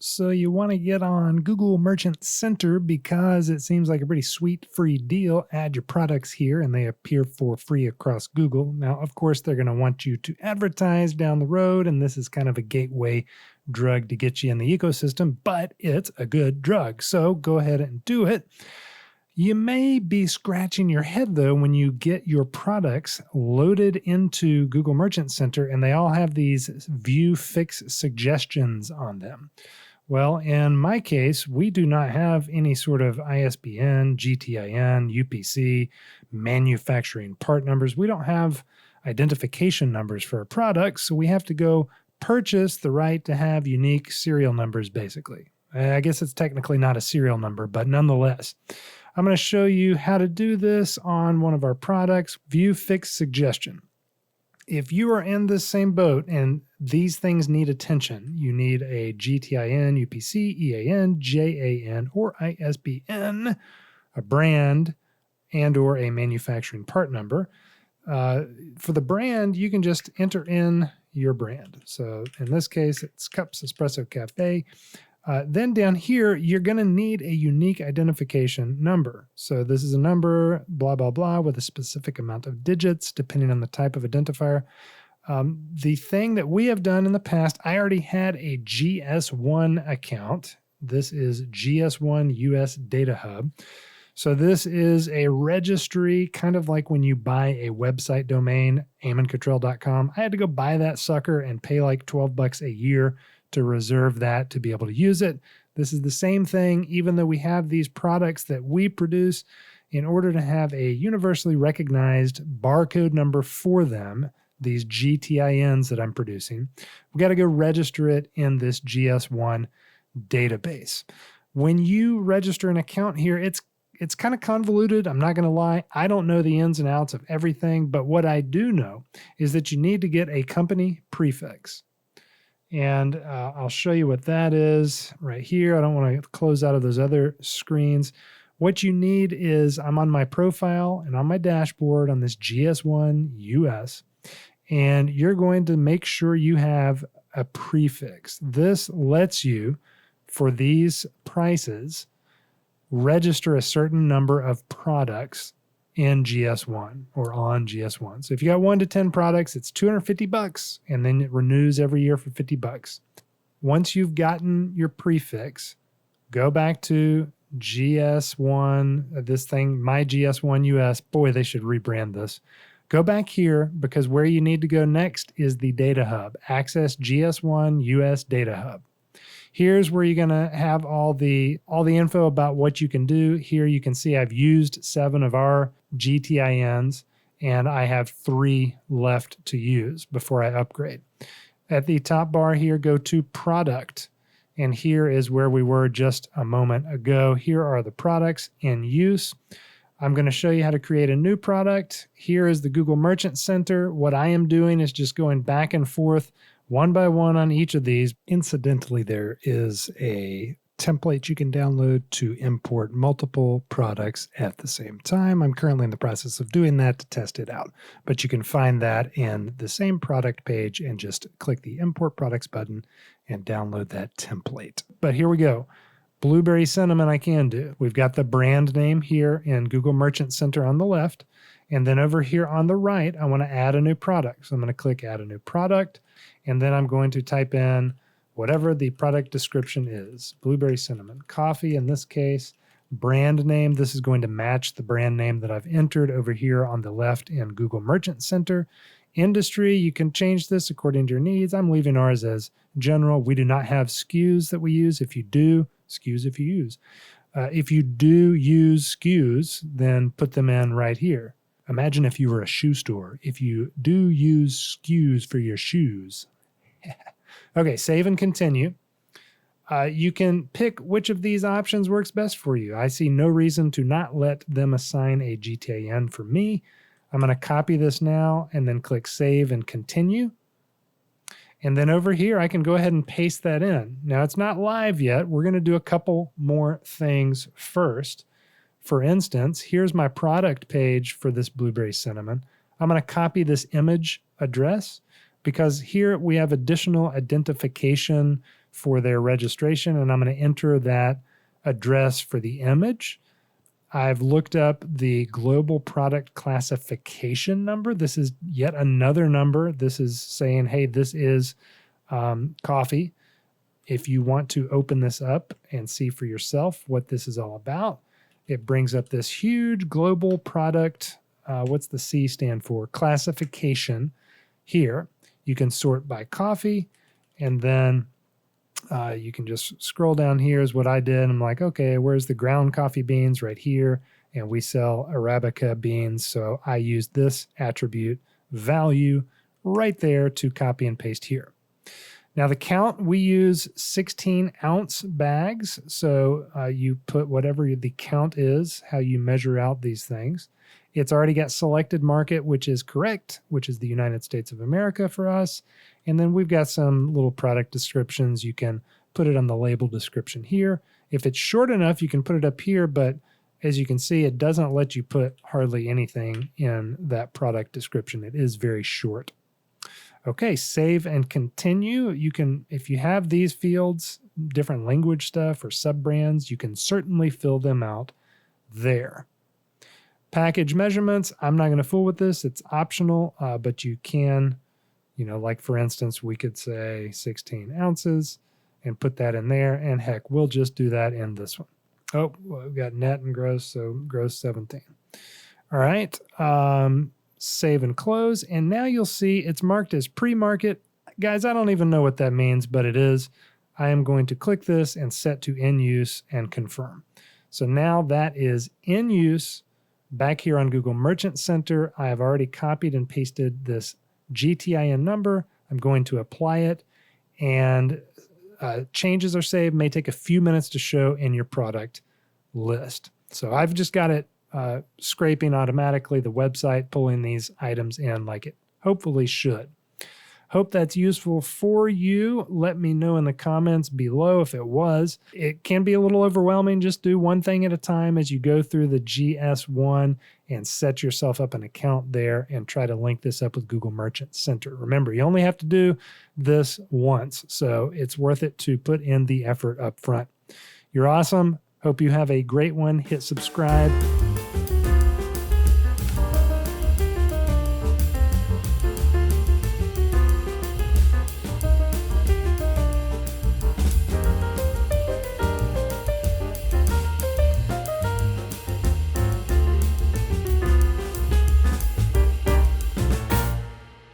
So you want to get on Google Merchant Center because it seems like a pretty sweet free deal. Add your products here and they appear for free across Google. Now, of course, they're going to want you to advertise down the road, and this is kind of a gateway drug to get you in the ecosystem, but it's a good drug. So go ahead and do it. You may be scratching your head, though, when you get your products loaded into Google Merchant Center and they all have these view fix suggestions on them. Well, in my case, we do not have any sort of ISBN, GTIN, UPC, manufacturing part numbers. We don't have identification numbers for our products, so we have to go purchase the right to have unique serial numbers, basically. I guess it's technically not a serial number, but nonetheless. I'm going to show you how to do this on one of our products, View Fix Suggestion. If you are in the same boat and these things need attention, you need a GTIN, UPC, EAN, JAN, or ISBN, a brand, and or a manufacturing part number. For the brand, you can just enter in your brand. So in this case, it's Cups Espresso Cafe. Then down here, you're going to need a unique identification number. So this is a number, blah, blah, blah, with a specific amount of digits, depending on the type of identifier. The thing that we have done in the past, I already had a GS1 account. This is GS1 US Data Hub. So this is a registry, kind of like when you buy a website domain, eamoncottrell.com. I had to go buy that sucker and pay like $12 a year to reserve that to be able to use it. This is the same thing, even though we have these products that we produce, in order to have a universally recognized barcode number for them, these GTINs that I'm producing, we got to go register it in this GS1 database. When you register an account here, it's kind of convoluted. I'm not going to lie. I don't know the ins and outs of everything, but what I do know is that you need to get a company prefix. And I'll show you what that is right here. I don't want to close out of those other screens. What you need is, I'm on my profile and on my dashboard on this GS1 US, and you're going to make sure you have a prefix. This lets you, for these prices, register a certain number of products in GS1 or on GS1. So if you got 1 to 10 products, it's $250, and then it renews every year for $50. Once you've gotten your prefix, go back to GS1, this thing, my GS1 US. Boy, they should rebrand this. Go back here, because where you need to go next is the Data Hub. Access GS1 US Data Hub. Here's where you're going to have all the info about what you can do. Here you can see I've used 7 of our GTINs, and I have 3 left to use before I upgrade. At the top bar here, go to Product, and here is where we were just a moment ago. Here are the products in use. I'm going to show you how to create a new product. Here is the Google Merchant Center. What I am doing is just going back and forth one by one on each of these. Incidentally, there is a template you can download to import multiple products at the same time. I'm currently in the process of doing that to test it out, but you can find that in the same product page and just click the Import Products button and download that template. But here we go. Blueberry Cinnamon I can do. We've got the brand name here in Google Merchant Center on the left, and then over here on the right, I want to add a new product. So I'm going to click Add a New Product, and then I'm going to type in whatever the product description is. Blueberry Cinnamon. Coffee in this case. Brand name. This is going to match the brand name that I've entered over here on the left in Google Merchant Center. Industry, you can change this according to your needs. I'm leaving ours as general. We do not have SKUs that we use. If you do, SKUs if you use. If you do use SKUs, then put them in right here. Imagine if you were a shoe store. If you do use SKUs for your shoes. Okay, save and continue. You can pick which of these options works best for you. I see no reason to not let them assign a GTIN for me. I'm going to copy this now and then click Save and Continue. And then over here, I can go ahead and paste that in. Now, it's not live yet. We're going to do a couple more things first. For instance, here's my product page for this Blueberry Cinnamon. I'm going to copy this image address because here we have additional identification for their registration, and I'm going to enter that address for the image. I've looked up the global product classification number. This is yet another number. This is saying, hey, this is coffee. If you want to open this up and see for yourself what this is all about, it brings up this huge global product. What's the C stand for? Classification here. You can sort by coffee, and then you can just scroll down here is what I did. I'm like, okay, where's the ground coffee beans? Right here. And we sell Arabica beans. So I use this attribute value right there to copy and paste here. Now the count, we use 16-ounce bags. So you put whatever the count is, how you measure out these things. It's already got selected market, which is correct, which is the United States of America for us. And then we've got some little product descriptions. You can put it on the label description here. If it's short enough, you can put it up here, but as you can see, it doesn't let you put hardly anything in that product description. It is very short. Okay, save and continue. You can, if you have these fields, different language stuff or sub-brands, you can certainly fill them out there. Package measurements, I'm not going to fool with this. It's optional, but you can, like for instance, we could say 16 ounces and put that in there. And heck, we'll just do that in this one. Oh, well, we've got net and gross, so gross 17. All right, save and close. And now you'll see it's marked as pre-market. Guys, I don't even know what that means, but it is. I am going to click this and set to in use and confirm. So now that is in use. Back here on Google Merchant Center, I have already copied and pasted this GTIN number. I'm going to apply it, and changes are saved. May take a few minutes to show in your product list. So I've just got it scraping automatically the website, pulling these items in like it hopefully should. Hope that's useful for you. Let me know in the comments below if it was. It can be a little overwhelming. Just do one thing at a time as you go through the GS1 and set yourself up an account there and try to link this up with Google Merchant Center. Remember, you only have to do this once, so it's worth it to put in the effort up front. You're awesome. Hope you have a great one. Hit subscribe.